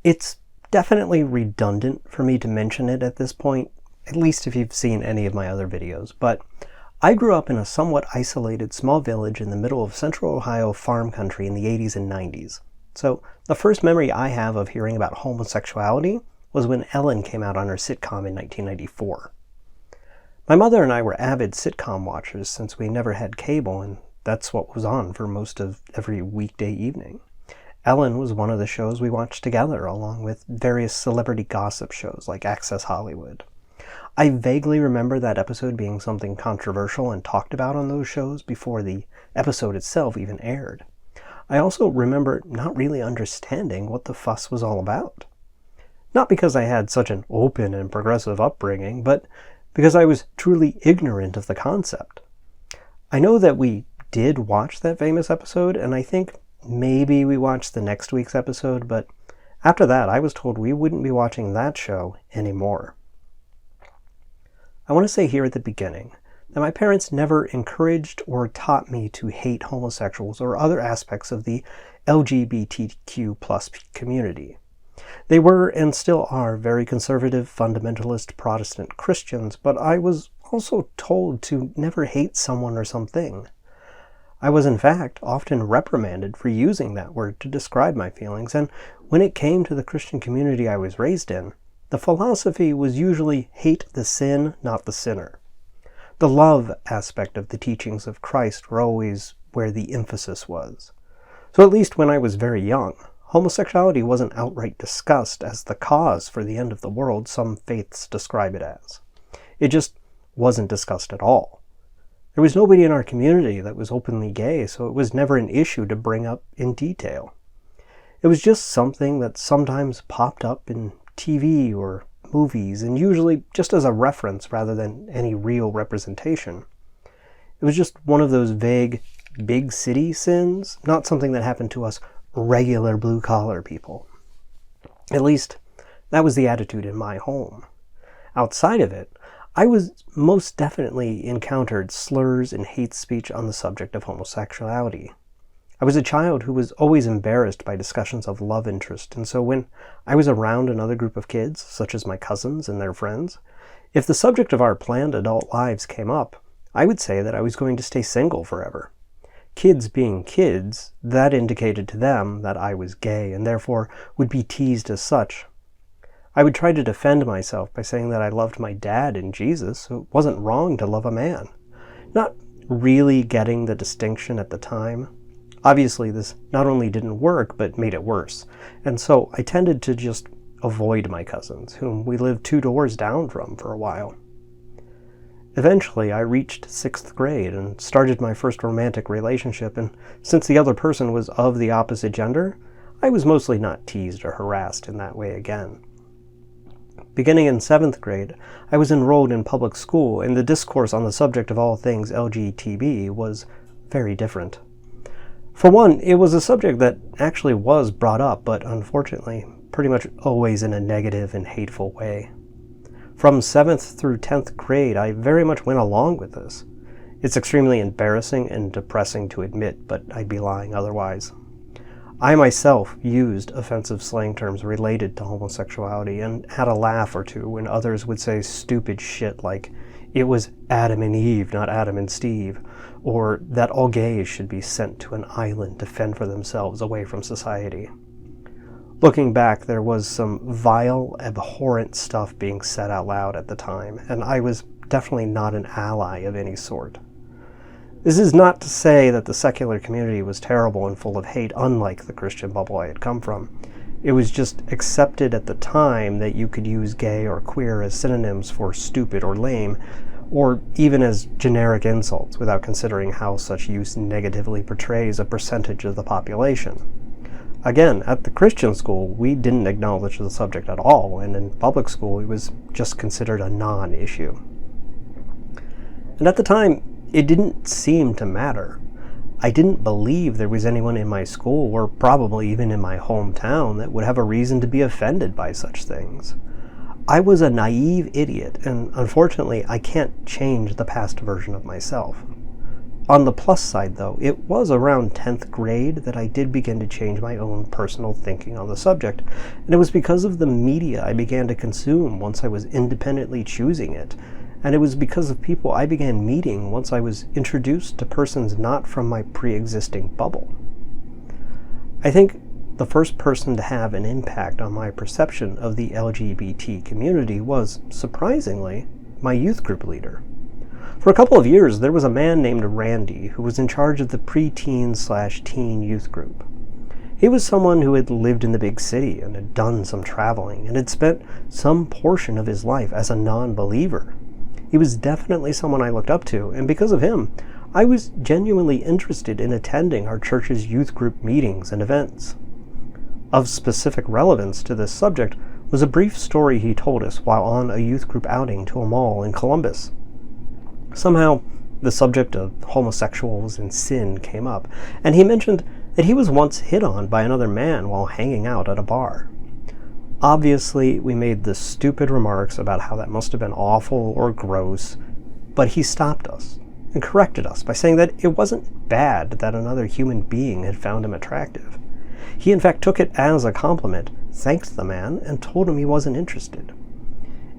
It's definitely redundant for me to mention it at this point, at least if you've seen any of my other videos, but I grew up in a somewhat isolated small village in the middle of central Ohio farm country in the 80s and 90s. So the first memory I have of hearing about homosexuality was when Ellen came out on her sitcom in 1994. My mother and I were avid sitcom watchers since we never had cable, and that's what was on for most of every weekday evening. Ellen was one of the shows we watched together, along with various celebrity gossip shows like Access Hollywood. I vaguely remember that episode being something controversial and talked about on those shows before the episode itself even aired. I also remember not really understanding what the fuss was all about. Not because I had such an open and progressive upbringing, but because I was truly ignorant of the concept. I know that we did watch that famous episode, and I think maybe we watched the next week's episode, but after that I was told we wouldn't be watching that show anymore. I want to say here at the beginning that my parents never encouraged or taught me to hate homosexuals or other aspects of the LGBTQ plus community. They were and still are very conservative, fundamentalist Protestant Christians, but I was also told to never hate someone or something. I was in fact often reprimanded for using that word to describe my feelings, and when it came to the Christian community I was raised in, the philosophy was usually hate the sin, not the sinner. The love aspect of the teachings of Christ were always where the emphasis was. So at least when I was very young, homosexuality wasn't outright discussed as the cause for the end of the world some faiths describe it as. It just wasn't discussed at all. There was nobody in our community that was openly gay, so it was never an issue to bring up in detail. It was just something that sometimes popped up in TV or movies, and usually just as a reference rather than any real representation. It was just one of those vague, big city sins, not something that happened to us regular blue-collar people. At least, that was the attitude in my home. Outside of it, I was most definitely encountered slurs and hate speech on the subject of homosexuality. I was a child who was always embarrassed by discussions of love interest, and so when I was around another group of kids, such as my cousins and their friends, if the subject of our planned adult lives came up, I would say that I was going to stay single forever. Kids being kids, that indicated to them that I was gay and therefore would be teased as such. I would try to defend myself by saying that I loved my dad and Jesus, so it wasn't wrong to love a man. Not really getting the distinction at the time. Obviously, this not only didn't work, but made it worse, and so I tended to just avoid my cousins, whom we lived 2 doors down from for a while. Eventually, I reached 6th grade and started my first romantic relationship, and since the other person was of the opposite gender, I was mostly not teased or harassed in that way again. Beginning in 7th grade, I was enrolled in public school, and the discourse on the subject of all things LGBT was very different. For one, it was a subject that actually was brought up, but unfortunately, pretty much always in a negative and hateful way. From 7th through 10th grade, I very much went along with this. It's extremely embarrassing and depressing to admit, but I'd be lying otherwise. I myself used offensive slang terms related to homosexuality and had a laugh or two when others would say stupid shit like, it was Adam and Eve, not Adam and Steve, or that all gays should be sent to an island to fend for themselves away from society. Looking back, there was some vile, abhorrent stuff being said out loud at the time, and I was definitely not an ally of any sort. This is not to say that the secular community was terrible and full of hate, unlike the Christian bubble I had come from. It was just accepted at the time that you could use gay or queer as synonyms for stupid or lame, or even as generic insults without considering how such use negatively portrays a percentage of the population. Again, at the Christian school, we didn't acknowledge the subject at all, and in public school it was just considered a non-issue. And at the time, it didn't seem to matter. I didn't believe there was anyone in my school, or probably even in my hometown, that would have a reason to be offended by such things. I was a naive idiot, and unfortunately I can't change the past version of myself. On the plus side, though, it was around 10th grade that I did begin to change my own personal thinking on the subject, and it was because of the media I began to consume once I was independently choosing it, and it was because of people I began meeting once I was introduced to persons not from my pre-existing bubble. I think the first person to have an impact on my perception of the LGBT community was, surprisingly, my youth group leader. For a couple of years, there was a man named Randy who was in charge of the preteen/teen youth group. He was someone who had lived in the big city and had done some traveling and had spent some portion of his life as a non-believer. He was definitely someone I looked up to, and because of him, I was genuinely interested in attending our church's youth group meetings and events. Of specific relevance to this subject was a brief story he told us while on a youth group outing to a mall in Columbus. Somehow, the subject of homosexuals and sin came up, and he mentioned that he was once hit on by another man while hanging out at a bar. Obviously, we made the stupid remarks about how that must have been awful or gross, but he stopped us and corrected us by saying that it wasn't bad that another human being had found him attractive. He in fact took it as a compliment, thanked the man, and told him he wasn't interested.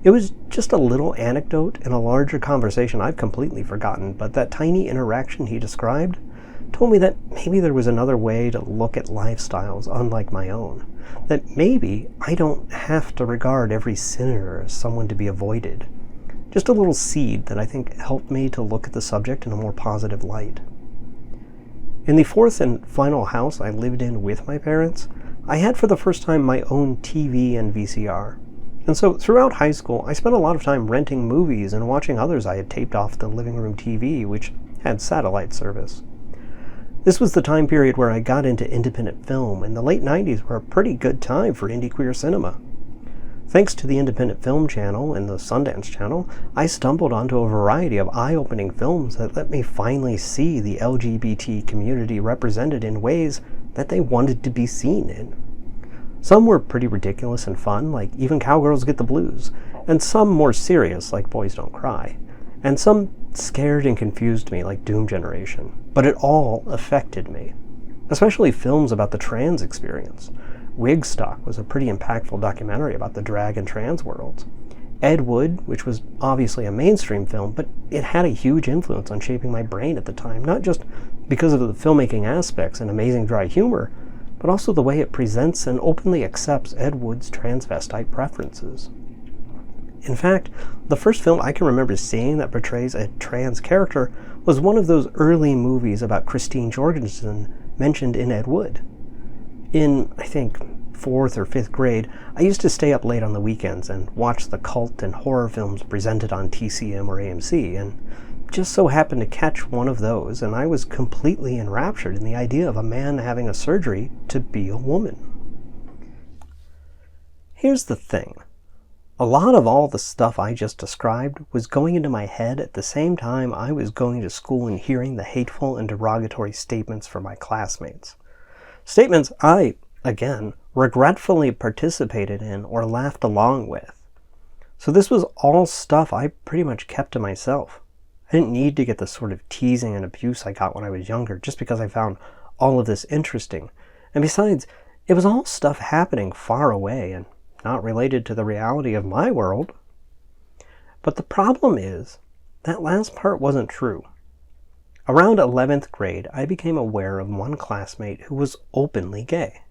It was just a little anecdote in a larger conversation I've completely forgotten, but that tiny interaction he described told me that maybe there was another way to look at lifestyles unlike my own. That maybe I don't have to regard every sinner as someone to be avoided. Just a little seed that I think helped me to look at the subject in a more positive light. In the fourth and final house I lived in with my parents, I had for the first time my own TV and VCR. And so throughout high school, I spent a lot of time renting movies and watching others I had taped off the living room TV, which had satellite service. This was the time period where I got into independent film, and the late 90s were a pretty good time for indie queer cinema. Thanks to the Independent Film Channel and the Sundance Channel, I stumbled onto a variety of eye-opening films that let me finally see the LGBT community represented in ways that they wanted to be seen in. Some were pretty ridiculous and fun, like Even Cowgirls Get the Blues, and some more serious, like Boys Don't Cry, and some scared and confused me, like Doom Generation. But it all affected me, especially films about the trans experience. Wigstock was a pretty impactful documentary about the drag and trans worlds. Ed Wood, which was obviously a mainstream film, but it had a huge influence on shaping my brain at the time, not just because of the filmmaking aspects and amazing dry humor, but also the way it presents and openly accepts Ed Wood's transvestite preferences. In fact, the first film I can remember seeing that portrays a trans character was one of those early movies about Christine Jorgensen mentioned in Ed Wood. In, I think, 4th or 5th grade, I used to stay up late on the weekends and watch the cult and horror films presented on TCM or AMC, and just so happened to catch one of those, and I was completely enraptured in the idea of a man having a surgery to be a woman. Here's the thing. A lot of all the stuff I just described was going into my head at the same time I was going to school and hearing the hateful and derogatory statements from my classmates. Statements I, again, regretfully participated in or laughed along with. So this was all stuff I pretty much kept to myself. I didn't need to get the sort of teasing and abuse I got when I was younger just because I found all of this interesting. And besides, it was all stuff happening far away and not related to the reality of my world. But the problem is, that last part wasn't true. Around 11th grade, I became aware of one classmate who was openly gay.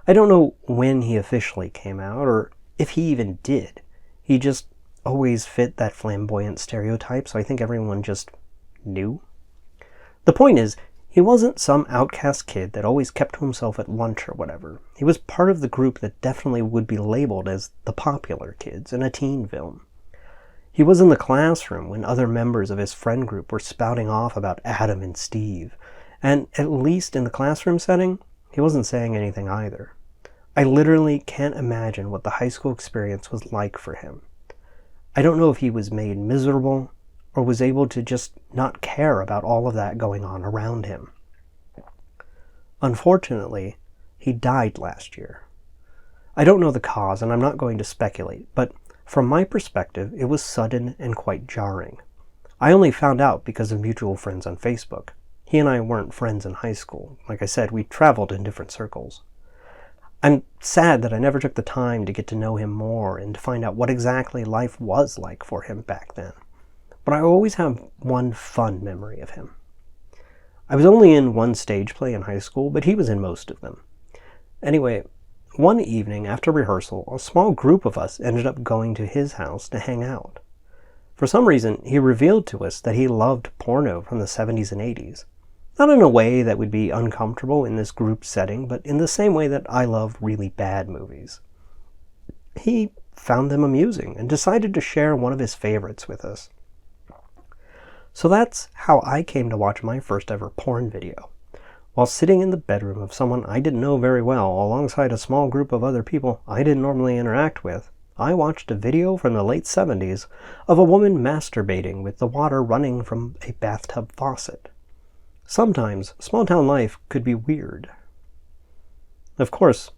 I don't know when he officially came out, or if he even did. He just always fit that flamboyant stereotype, so I think everyone just knew. The point is, he wasn't some outcast kid that always kept to himself at lunch or whatever. He was part of the group that definitely would be labeled as the popular kids in a teen film. He was in the classroom when other members of his friend group were spouting off about Adam and Steve, and at least in the classroom setting, he wasn't saying anything either. I literally can't imagine what the high school experience was like for him. I don't know if he was made miserable or was able to just not care about all of that going on around him. Unfortunately, he died last year. I don't know the cause, and I'm not going to speculate, but from my perspective, it was sudden and quite jarring. I only found out because of mutual friends on Facebook. He and I weren't friends in high school. Like I said, we traveled in different circles. I'm sad that I never took the time to get to know him more and to find out what exactly life was like for him back then. But I always have one fun memory of him. I was only in one stage play in high school, but he was in most of them. Anyway, one evening after rehearsal, a small group of us ended up going to his house to hang out. For some reason, he revealed to us that he loved porno from the 70s and 80s. Not in a way that would be uncomfortable in this group setting, but in the same way that I love really bad movies. He found them amusing and decided to share one of his favorites with us. So that's how I came to watch my first ever porn video. While sitting in the bedroom of someone I didn't know very well alongside a small group of other people I didn't normally interact with, I watched a video from the late 70s of a woman masturbating with the water running from a bathtub faucet. Sometimes small-town life could be weird. Of course,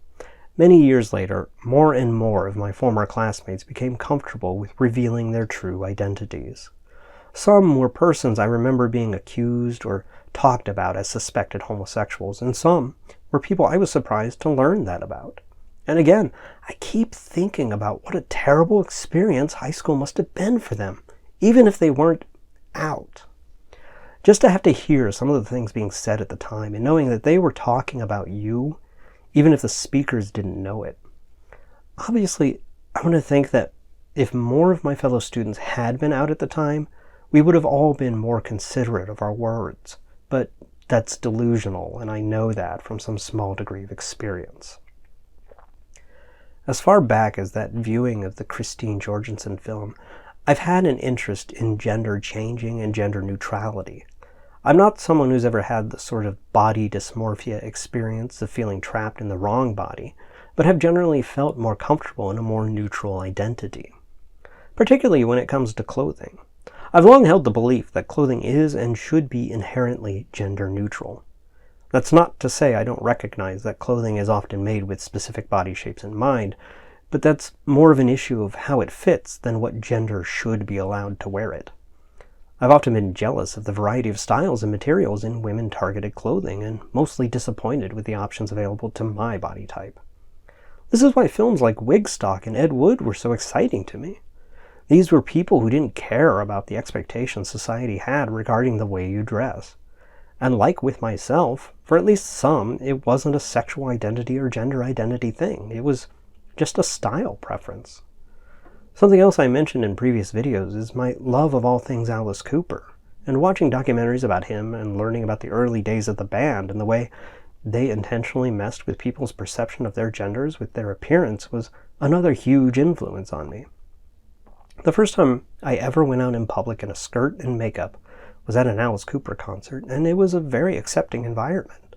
many years later, more and more of my former classmates became comfortable with revealing their true identities. Some were persons I remember being accused or talked about as suspected homosexuals, and some were people I was surprised to learn that about. And again, I keep thinking about what a terrible experience high school must have been for them, even if they weren't out. Just to have to hear some of the things being said at the time and knowing that they were talking about you, even if the speakers didn't know it. Obviously, I want to think that if more of my fellow students had been out at the time, we would have all been more considerate of our words. But that's delusional, and I know that from some small degree of experience. As far back as that viewing of the Christine Jorgensen film, I've had an interest in gender changing and gender neutrality. I'm not someone who's ever had the sort of body dysmorphia experience of feeling trapped in the wrong body, but have generally felt more comfortable in a more neutral identity, particularly when it comes to clothing. I've long held the belief that clothing is and should be inherently gender neutral. That's not to say I don't recognize that clothing is often made with specific body shapes in mind, but that's more of an issue of how it fits than what gender should be allowed to wear it. I've often been jealous of the variety of styles and materials in women-targeted clothing, and mostly disappointed with the options available to my body type. This is why films like Wigstock and Ed Wood were so exciting to me. These were people who didn't care about the expectations society had regarding the way you dress. And like with myself, for at least some, it wasn't a sexual identity or gender identity thing. It was just a style preference. Something else I mentioned in previous videos is my love of all things Alice Cooper, and watching documentaries about him and learning about the early days of the band and the way they intentionally messed with people's perception of their genders with their appearance was another huge influence on me. The first time I ever went out in public in a skirt and makeup was at an Alice Cooper concert, and it was a very accepting environment.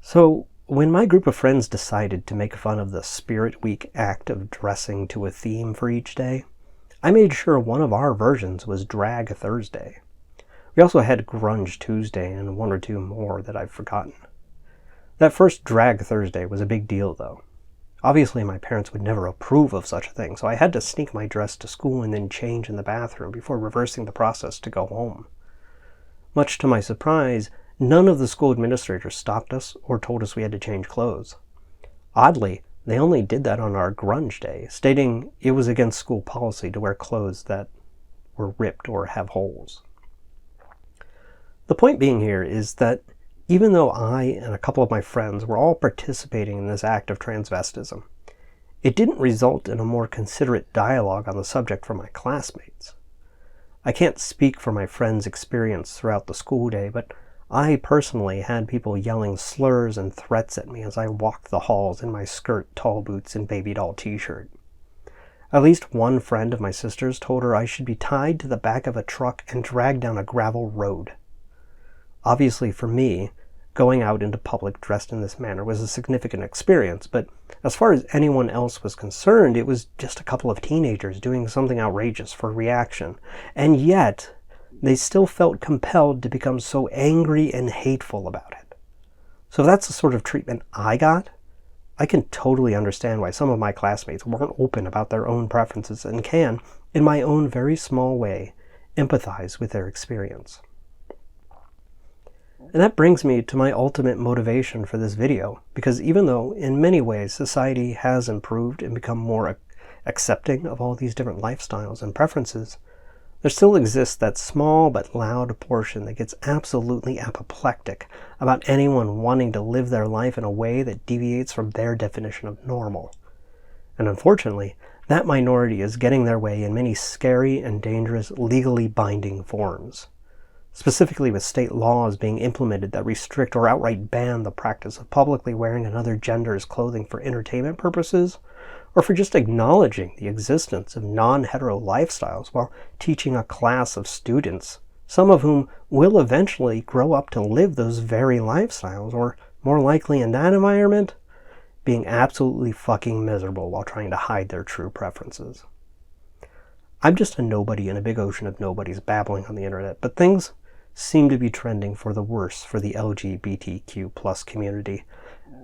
So, when my group of friends decided to make fun of the Spirit Week act of dressing to a theme for each day, I made sure one of our versions was Drag Thursday. We also had Grunge Tuesday and one or two more that I've forgotten. That first Drag Thursday was a big deal, though. Obviously, my parents would never approve of such a thing, so I had to sneak my dress to school and then change in the bathroom before reversing the process to go home. Much to my surprise, none of the school administrators stopped us or told us we had to change clothes. Oddly, they only did that on our grunge day, stating it was against school policy to wear clothes that were ripped or have holes. The point being here is that even though I and a couple of my friends were all participating in this act of transvestism, it didn't result in a more considerate dialogue on the subject from my classmates. I can't speak for my friends' experience throughout the school day, but I personally had people yelling slurs and threats at me as I walked the halls in my skirt, tall boots, and baby doll t-shirt. At least one friend of my sister's told her I should be tied to the back of a truck and dragged down a gravel road. Obviously for me, going out into public dressed in this manner was a significant experience, but as far as anyone else was concerned, it was just a couple of teenagers doing something outrageous for reaction, and yet they still felt compelled to become so angry and hateful about it. So if that's the sort of treatment I got, I can totally understand why some of my classmates weren't open about their own preferences and can, in my own very small way, empathize with their experience. And that brings me to my ultimate motivation for this video, because even though in many ways society has improved and become more accepting of all these different lifestyles and preferences, there still exists that small but loud portion that gets absolutely apoplectic about anyone wanting to live their life in a way that deviates from their definition of normal. And unfortunately, that minority is getting their way in many scary and dangerous legally binding forms. Specifically with state laws being implemented that restrict or outright ban the practice of publicly wearing another gender's clothing for entertainment purposes, or for just acknowledging the existence of non-hetero lifestyles while teaching a class of students, some of whom will eventually grow up to live those very lifestyles, or more likely in that environment, being absolutely fucking miserable while trying to hide their true preferences. I'm just a nobody in a big ocean of nobodies babbling on the internet, but things seem to be trending for the worse for the LGBTQ plus community,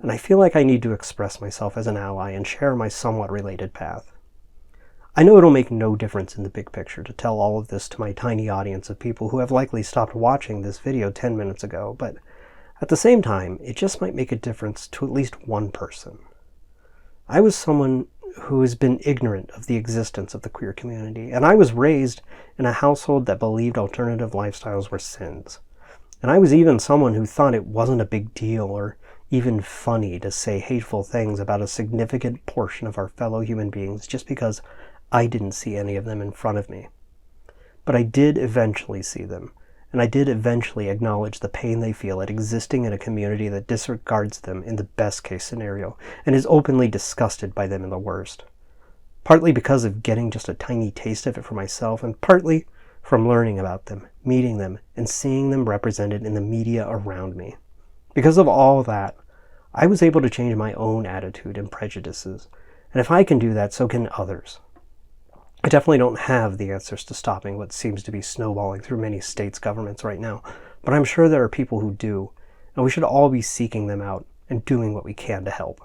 and I feel like I need to express myself as an ally and share my somewhat related path. I know it'll make no difference in the big picture to tell all of this to my tiny audience of people who have likely stopped watching this video 10 minutes ago, but at the same time, it just might make a difference to at least one person. I was someone who has been ignorant of the existence of the queer community, and I was raised in a household that believed alternative lifestyles were sins. And I was even someone who thought it wasn't a big deal or even funny to say hateful things about a significant portion of our fellow human beings just because I didn't see any of them in front of me. But I did eventually see them, and I did eventually acknowledge the pain they feel at existing in a community that disregards them in the best case scenario and is openly disgusted by them in the worst. Partly because of getting just a tiny taste of it for myself, and partly from learning about them, meeting them, and seeing them represented in the media around me. Because of all that, I was able to change my own attitude and prejudices, and if I can do that, so can others. I definitely don't have the answers to stopping what seems to be snowballing through many states' governments right now, but I'm sure there are people who do, and we should all be seeking them out and doing what we can to help.